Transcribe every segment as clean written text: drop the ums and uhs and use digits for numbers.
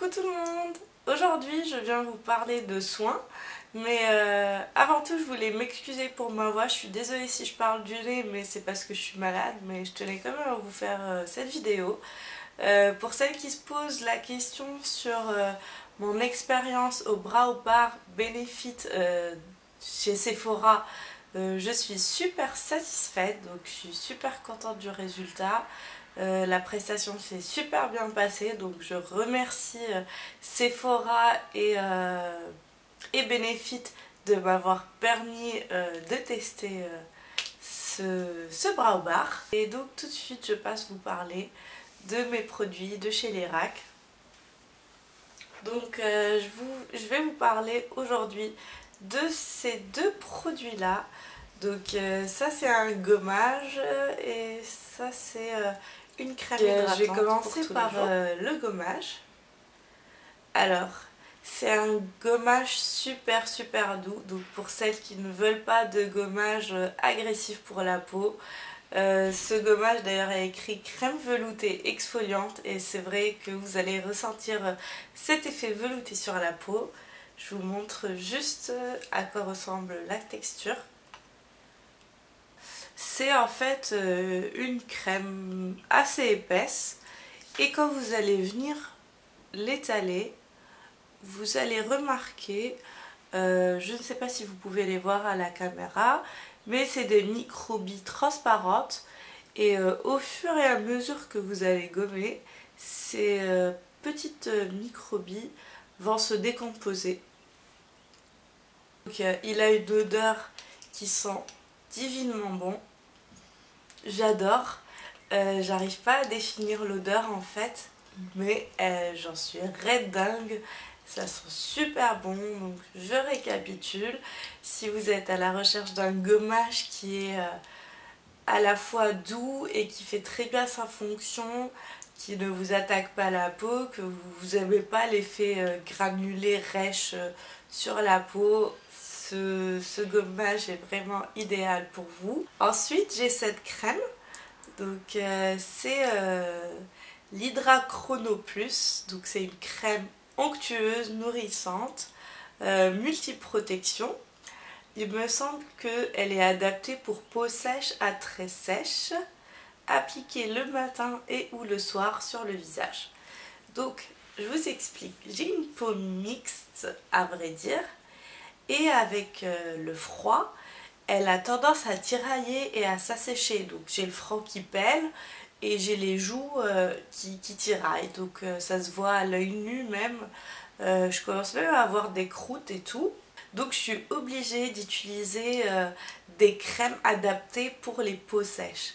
Coucou tout le monde! Aujourd'hui je viens vous parler de soins, mais avant tout je voulais m'excuser pour ma voix. Je suis désolée si je parle du nez, mais c'est parce que je suis malade, mais je tenais quand même à vous faire cette vidéo. Pour celles qui se posent la question sur mon expérience au Brow Bar Benefit chez Sephora, je suis super satisfaite, donc je suis super contente du résultat. La prestation s'est super bien passée, donc je remercie Sephora et Benefit de m'avoir permis de tester ce brow bar. Et donc tout de suite je passe vous parler de mes produits de chez Lerac. Donc je vais vous parler aujourd'hui de ces deux produits là. Donc ça c'est un gommage et ça c'est une crème hydratante. Je vais commencer par le gommage. Alors c'est un gommage super doux, donc pour celles qui ne veulent pas de gommage agressif pour la peau, ce gommage d'ailleurs est écrit crème veloutée exfoliante et c'est vrai que vous allez ressentir cet effet velouté sur la peau. Je vous montre juste à quoi ressemble la texture. C'est en fait une crème assez épaisse et quand vous allez venir l'étaler, vous allez remarquer, je ne sais pas si vous pouvez les voir à la caméra, mais c'est des microbilles transparentes et au fur et à mesure que vous allez gommer, ces petites microbilles vont se décomposer. Donc, il a une odeur qui sent divinement bon. J'adore. J'arrive pas à définir l'odeur en fait, mais j'en suis raide dingue. Ça sent super bon, donc je récapitule. Si vous êtes à la recherche d'un gommage qui est à la fois doux et qui fait très bien sa fonction, qui ne vous attaque pas la peau, que vous n'aimez pas l'effet granulé rêche sur la peau, ce gommage est vraiment idéal pour vous. Ensuite j'ai cette crème, donc c'est l'Hydra Chrono Plus, donc c'est une crème onctueuse, nourrissante, multiprotection. Il me semble qu'elle est adaptée pour peau sèche à très sèche, appliquée le matin et ou le soir sur le visage. Donc je vous explique, j'ai une peau mixte à vrai dire, et avec le froid, elle a tendance à tirailler et à s'assécher. Donc j'ai le front qui pèle et j'ai les joues qui tiraillent. Donc ça se voit à l'œil nu même. Je commence même à avoir des croûtes et tout. Donc je suis obligée d'utiliser des crèmes adaptées pour les peaux sèches.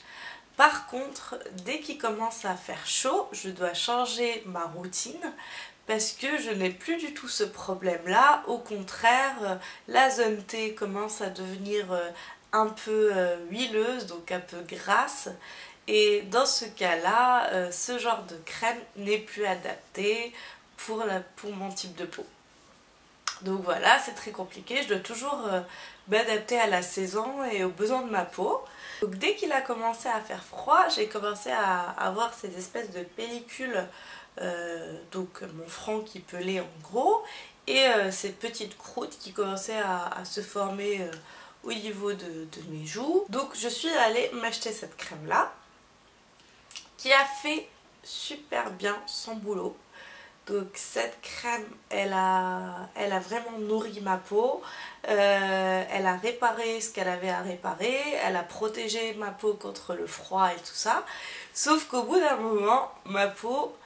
Par contre, dès qu'il commence à faire chaud, je dois changer ma routine parce que je n'ai plus du tout ce problème-là. Au contraire, la zone T commence à devenir un peu huileuse, donc un peu grasse. Et dans ce cas-là, ce genre de crème n'est plus adapté pour mon type de peau. Donc voilà, c'est très compliqué. Je dois toujours m'adapter à la saison et aux besoins de ma peau. Donc dès qu'il a commencé à faire froid, j'ai commencé à avoir ces espèces de pellicules, donc mon front qui pelait en gros, et ces petites croûtes qui commençaient à se former au niveau de mes joues. Donc je suis allée m'acheter cette crème là, qui a fait super bien son boulot. Donc cette crème, elle a vraiment nourri ma peau, elle a réparé ce qu'elle avait à réparer, elle a protégé ma peau contre le froid et tout ça. Sauf qu'au bout d'un moment, ma peau,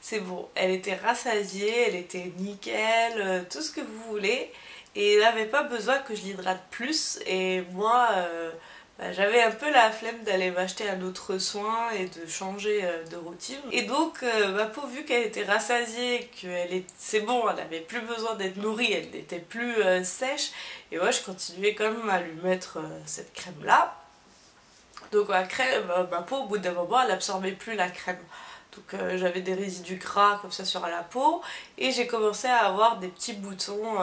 c'est bon, elle était rassasiée, elle était nickel, tout ce que vous voulez. Et elle n'avait pas besoin que je l'hydrate plus. Et moi, j'avais un peu la flemme d'aller m'acheter un autre soin et de changer de routine. Et donc ma peau, vu qu'elle était rassasiée, c'est bon, elle n'avait plus besoin d'être nourrie, elle n'était plus sèche. Et moi je continuais quand même à lui mettre cette crème là. Donc ma peau au bout d'un moment elle absorbait plus la crème. Donc j'avais des résidus gras comme ça sur la peau. Et j'ai commencé à avoir des petits boutons...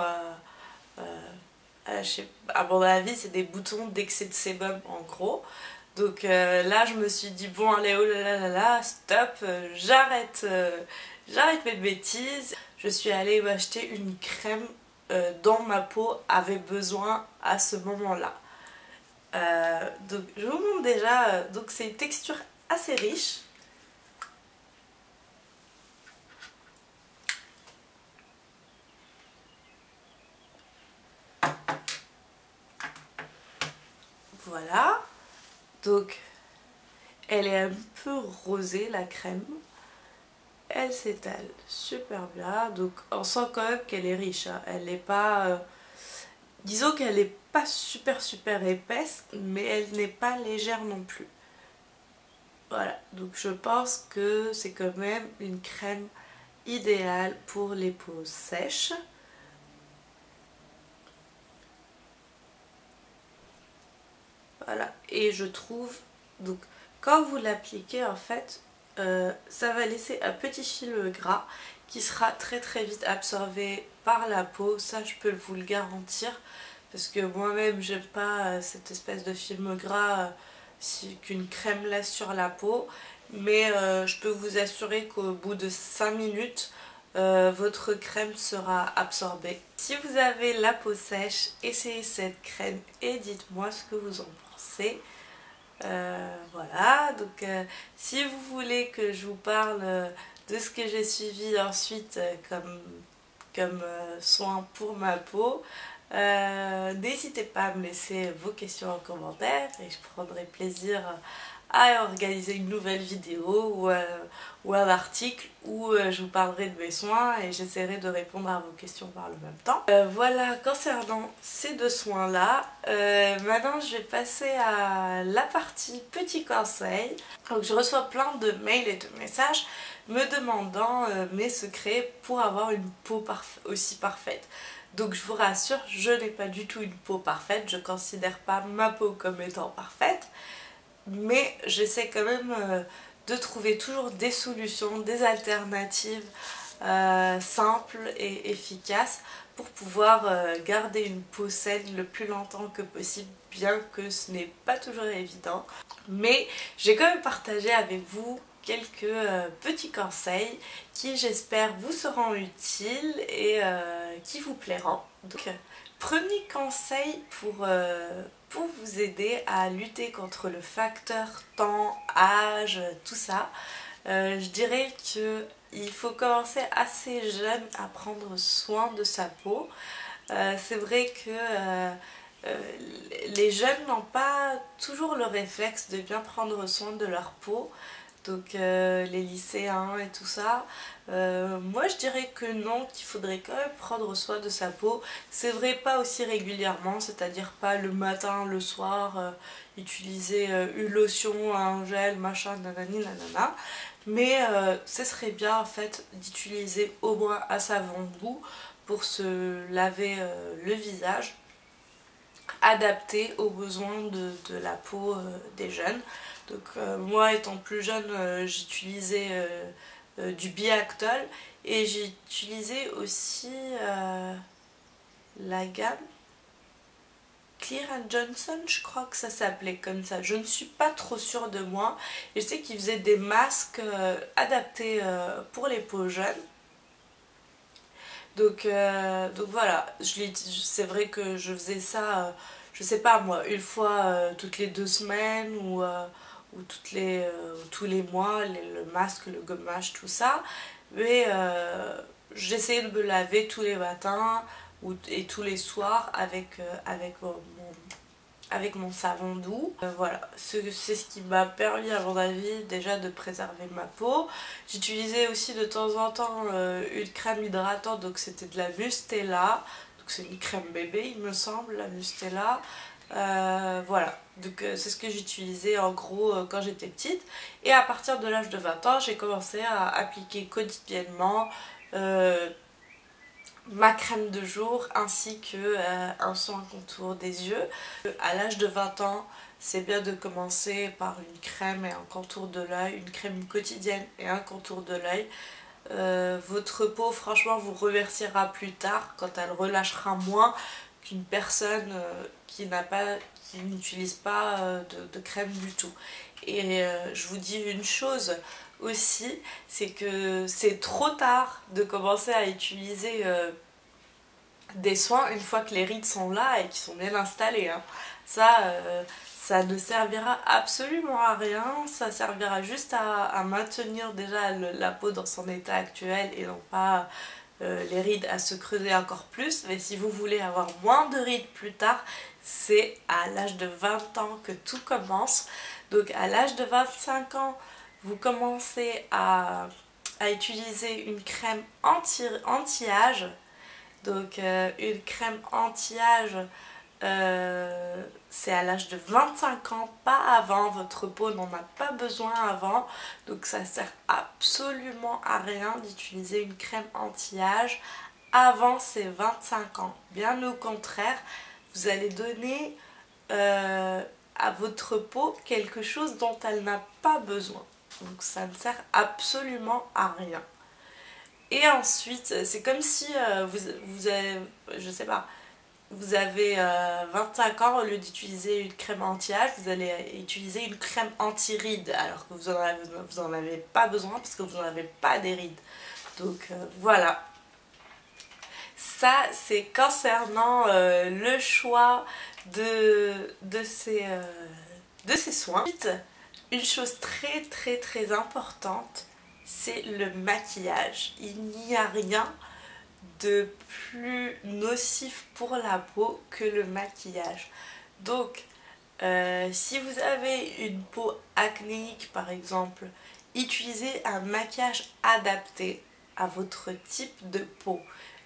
à mon avis c'est des boutons d'excès de sébum en gros. Donc là je me suis dit bon allez oh là là là là stop, j'arrête mes bêtises. Je suis allée m'acheter une crème dont ma peau avait besoin à ce moment-là. Donc je vous montre déjà, donc c'est une texture assez riche. Voilà, donc elle est un peu rosée la crème. Elle s'étale super bien, donc on sent quand même qu'elle est riche, hein. Elle n'est pas... disons qu'elle n'est pas super épaisse, mais elle n'est pas légère non plus. Voilà, donc je pense que c'est quand même une crème idéale pour les peaux sèches. Voilà, et je trouve, donc quand vous l'appliquez en fait, ça va laisser un petit film gras qui sera très vite absorbé par la peau, ça je peux vous le garantir, parce que moi-même j'aime pas cette espèce de film gras qu'une crème laisse sur la peau, mais je peux vous assurer qu'au bout de 5 minutes, votre crème sera absorbée. Si vous avez la peau sèche, essayez cette crème et dites-moi ce que vous en pensez. Voilà, donc si vous voulez que je vous parle de ce que j'ai suivi ensuite comme soin pour ma peau, n'hésitez pas à me laisser vos questions en commentaire et je prendrai plaisir à organiser une nouvelle vidéo ou un article où je vous parlerai de mes soins et j'essaierai de répondre à vos questions par le même temps. Voilà concernant ces deux soins là. Maintenant je vais passer à la partie petits conseils. Donc je reçois plein de mails et de messages me demandant mes secrets pour avoir une peau aussi parfaite. Donc je vous rassure, je n'ai pas du tout une peau parfaite, je ne considère pas ma peau comme étant parfaite, mais j'essaie quand même de trouver toujours des solutions, des alternatives simples et efficaces pour pouvoir garder une peau saine le plus longtemps que possible, bien que ce n'est pas toujours évident. Mais j'ai quand même partagé avec vous quelques petits conseils qui j'espère vous seront utiles et qui vous plairont. Donc, premier conseil pour vous aider à lutter contre le facteur temps, âge, tout ça, je dirais qu'il faut commencer assez jeune à prendre soin de sa peau. C'est vrai que les jeunes n'ont pas toujours le réflexe de bien prendre soin de leur peau. Donc les lycéens et tout ça, moi je dirais que non, qu'il faudrait quand même prendre soin de sa peau. C'est vrai, pas aussi régulièrement, c'est-à-dire pas le matin, le soir, utiliser une lotion, un gel, machin, nanani, nanana. Mais ce serait bien en fait d'utiliser au moins un savon doux pour se laver le visage, adapté aux besoins de la peau des jeunes. Donc moi étant plus jeune, j'utilisais du Biactol et j'ai utilisé aussi la gamme Clear & Johnson, je crois que ça s'appelait comme ça. Je ne suis pas trop sûre de moi. Je sais qu'ils faisaient des masques adaptés pour les peaux jeunes. Donc voilà, c'est vrai que je faisais ça, je sais pas moi, une fois toutes les 2 semaines ou tous les mois, le masque, le gommage, tout ça. Mais j'essayais de me laver tous les matins et tous les soirs avec mon savon doux. Voilà, c'est ce qui m'a permis à mon avis déjà de préserver ma peau. J'utilisais aussi de temps en temps une crème hydratante, donc c'était de la Mustela. Donc c'est une crème bébé il me semble, la Mustela. Voilà, donc c'est ce que j'utilisais en gros quand j'étais petite. Et à partir de l'âge de 20 ans, j'ai commencé à appliquer quotidiennement ma crème de jour ainsi que un soin contour des yeux. À l'âge de 20 ans, c'est bien de commencer par une crème et un contour de l'œil, une crème quotidienne et un contour de l'œil. Votre peau franchement vous remerciera plus tard quand elle relâchera moins qu'une personne qui n'utilise pas de crème du tout. Et je vous dis une chose aussi, c'est que c'est trop tard de commencer à utiliser des soins une fois que les rides sont là et qu'ils sont bien installés. Hein. Ça ne servira absolument à rien, ça servira juste à maintenir déjà la peau dans son état actuel et non pas les rides à se creuser encore plus. Mais si vous voulez avoir moins de rides plus tard, c'est à l'âge de 20 ans que tout commence. Donc à l'âge de 25 ans, vous commencez à utiliser une crème anti-âge. Donc une crème anti-âge, c'est à l'âge de 25 ans, pas avant. Votre peau n'en a pas besoin avant. Donc ça sert absolument à rien d'utiliser une crème anti-âge avant ses 25 ans. Bien au contraire, vous allez donner à votre peau quelque chose dont elle n'a pas besoin. Donc ça ne sert absolument à rien. Et ensuite, c'est comme si vous avez, je sais pas, vous avez 25 ans, au lieu d'utiliser une crème anti-âge, vous allez utiliser une crème anti-rides, alors que vous en avez pas besoin parce que vous n'en avez pas des rides. Donc voilà. Ça, c'est concernant le choix de ces soins. Ensuite, une chose très importante, c'est le maquillage. Il n'y a rien de plus nocif pour la peau que le maquillage. Donc, si vous avez une peau acnéique par exemple, utilisez un maquillage adapté à votre type de peau.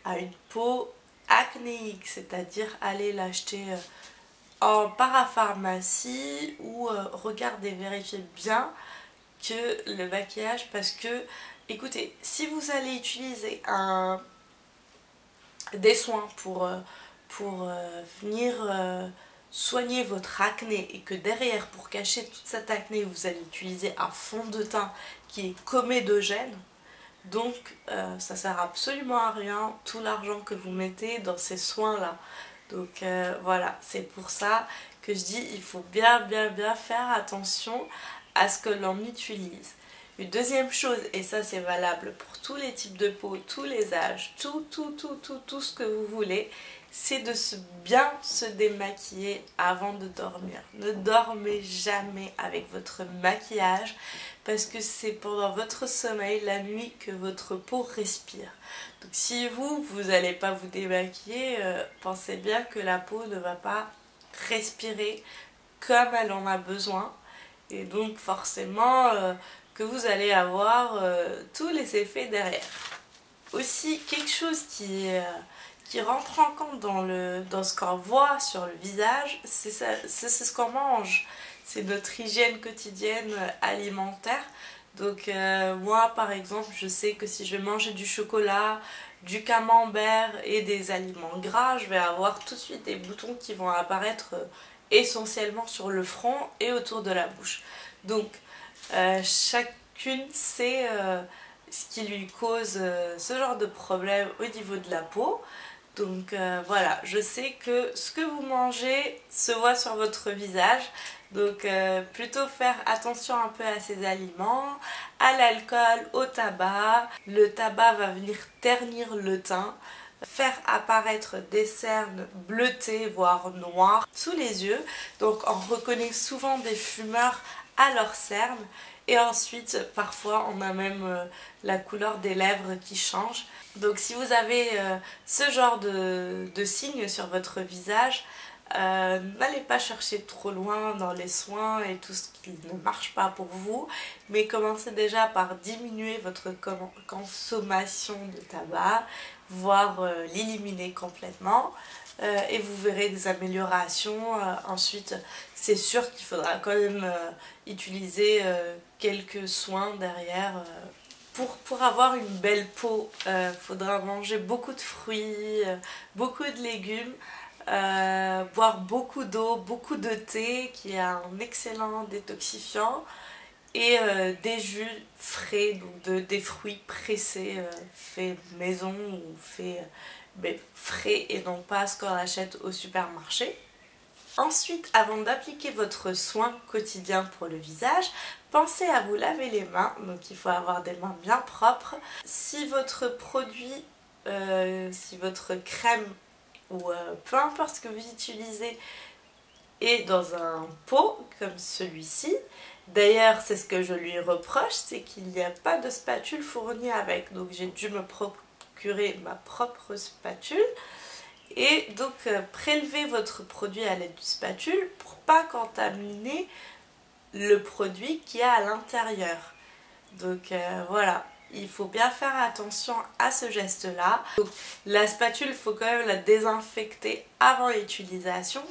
À une peau acnéique, c'est-à-dire allez l'acheter en parapharmacie ou regardez, vérifiez bien que le maquillage, parce que écoutez, si vous allez utiliser des soins pour venir soigner votre acné et que derrière, pour cacher toute cette acné, vous allez utiliser un fond de teint qui est comédogène, donc ça sert absolument à rien tout l'argent que vous mettez dans ces soins là. Donc voilà, c'est pour ça que je dis il faut bien faire attention à ce que l'on utilise. Une deuxième chose, et ça c'est valable pour tous les types de peau, tous les âges, tout ce que vous voulez, c'est de bien se démaquiller avant de dormir. Ne dormez jamais avec votre maquillage parce que c'est pendant votre sommeil, la nuit, que votre peau respire. Donc si vous n'allez pas vous démaquiller, pensez bien que la peau ne va pas respirer comme elle en a besoin. Et donc forcément que vous allez avoir tous les effets derrière. Aussi, quelque chose qui rentre en compte dans ce qu'on voit sur le visage, c'est ce qu'on mange. C'est notre hygiène quotidienne alimentaire. Donc moi par exemple, je sais que si je vais manger du chocolat, du camembert et des aliments gras, je vais avoir tout de suite des boutons qui vont apparaître essentiellement sur le front et autour de la bouche. Donc chacune sait ce qui lui cause ce genre de problème au niveau de la peau. Donc voilà, je sais que ce que vous mangez se voit sur votre visage. Donc plutôt faire attention un peu à ces aliments, à l'alcool, au tabac. Le tabac va venir ternir le teint, faire apparaître des cernes bleutées voire noires sous les yeux. Donc on reconnaît souvent des fumeurs à leurs cernes. Et ensuite, parfois, on a même la couleur des lèvres qui change. Donc si vous avez ce genre de signes sur votre visage, n'allez pas chercher trop loin dans les soins et tout ce qui ne marche pas pour vous, mais commencez déjà par diminuer votre consommation de tabac, voire l'éliminer complètement. Et vous verrez des améliorations. Ensuite, c'est sûr qu'il faudra quand même utiliser quelques soins derrière. Pour avoir une belle peau, il faudra manger beaucoup de fruits, beaucoup de légumes, boire beaucoup d'eau, beaucoup de thé qui est un excellent détoxifiant, et des jus frais, donc des fruits pressés, faits maison ou faits frais et non pas ce qu'on achète au supermarché. Ensuite, avant d'appliquer votre soin quotidien pour le visage, pensez à vous laver les mains, donc il faut avoir des mains bien propres. Si votre produit, si votre crème ou peu importe ce que vous utilisez est dans un pot comme celui-ci, d'ailleurs c'est ce que je lui reproche, c'est qu'il n'y a pas de spatule fournie avec, donc j'ai dû me procurer ma propre spatule. Et donc prélevez votre produit à l'aide du spatule pour pas contaminer le produit qui est à l'intérieur. Donc voilà, il faut bien faire attention à ce geste là. Donc, la spatule, il faut quand même la désinfecter avant l'utilisation.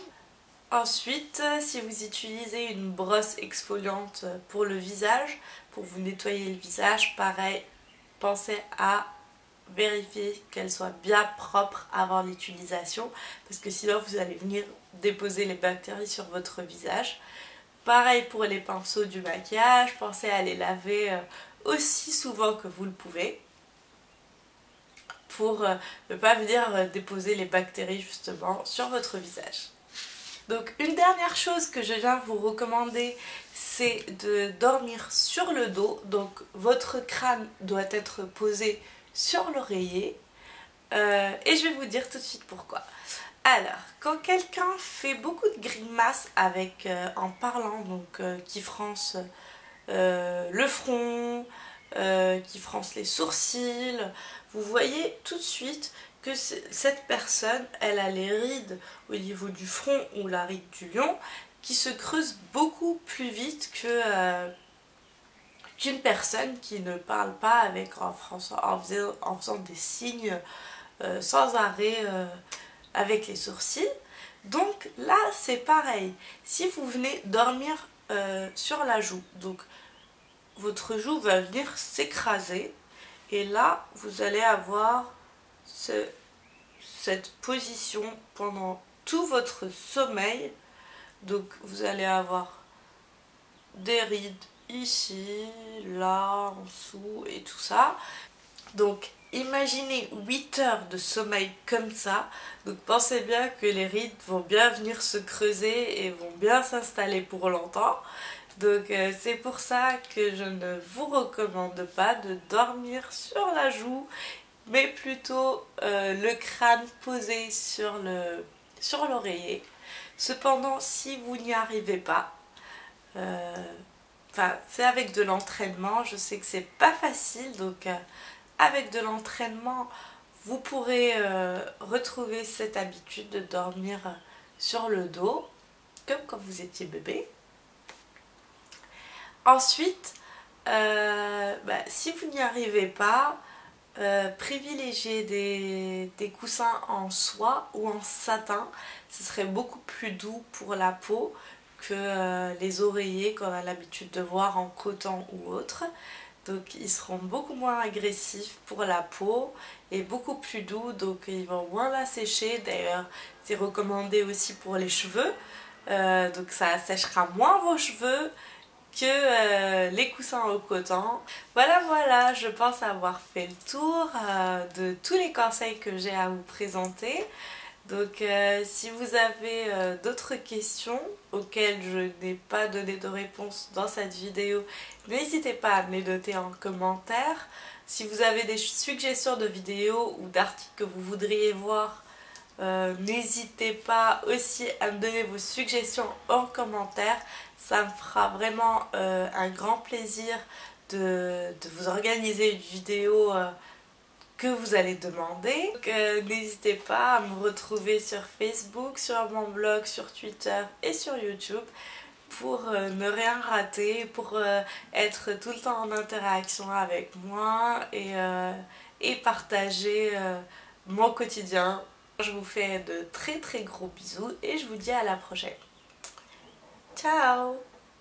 Ensuite, si vous utilisez une brosse exfoliante pour le visage, pour vous nettoyer le visage, pareil, pensez à vérifier qu'elle soit bien propre avant l'utilisation parce que sinon vous allez venir déposer les bactéries sur votre visage. Pareil pour les pinceaux du maquillage, pensez à les laver aussi souvent que vous le pouvez pour ne pas venir déposer les bactéries justement sur votre visage. Donc une dernière chose que je viens vous recommander, c'est de dormir sur le dos. Donc votre crâne doit être posé sur l'oreiller et je vais vous dire tout de suite pourquoi. Alors, quand quelqu'un fait beaucoup de grimaces en parlant, donc qui fronce le front, qui fronce les sourcils, vous voyez tout de suite que cette personne, elle a les rides au niveau du front ou la ride du lion qui se creusent beaucoup plus vite que qu'une personne qui ne parle pas en faisant des signes sans arrêt avec les sourcils. Donc là c'est pareil, si vous venez dormir sur la joue, donc votre joue va venir s'écraser et là vous allez avoir cette position pendant tout votre sommeil. Donc vous allez avoir des rides ici, là, en dessous et tout ça. Donc imaginez 8 heures de sommeil comme ça. Donc pensez bien que les rides vont bien venir se creuser et vont bien s'installer pour longtemps. Donc c'est pour ça que je ne vous recommande pas de dormir sur la joue, mais plutôt le crâne posé sur l'oreiller. Cependant, si vous n'y arrivez pas, c'est avec de l'entraînement, je sais que c'est pas facile, donc avec de l'entraînement, vous pourrez retrouver cette habitude de dormir sur le dos, comme quand vous étiez bébé. Ensuite, si vous n'y arrivez pas, privilégiez des coussins en soie ou en satin. Ce serait beaucoup plus doux pour la peau que les oreillers qu'on a l'habitude de voir en coton ou autre. Donc ils seront beaucoup moins agressifs pour la peau et beaucoup plus doux, donc ils vont moins la sécher. D'ailleurs c'est recommandé aussi pour les cheveux, donc ça séchera moins vos cheveux que les coussins au coton. Voilà, je pense avoir fait le tour de tous les conseils que j'ai à vous présenter. Donc si vous avez d'autres questions auxquelles je n'ai pas donné de réponse dans cette vidéo, n'hésitez pas à me les noter en commentaire. Si vous avez des suggestions de vidéos ou d'articles que vous voudriez voir, n'hésitez pas aussi à me donner vos suggestions en commentaire. Ça me fera vraiment un grand plaisir de vous organiser une vidéo que vous allez demander. N'hésitez pas à me retrouver sur Facebook, sur mon blog, sur Twitter et sur YouTube pour ne rien rater, pour être tout le temps en interaction avec moi et partager mon quotidien. Je vous fais de très gros bisous et je vous dis à la prochaine. Ciao!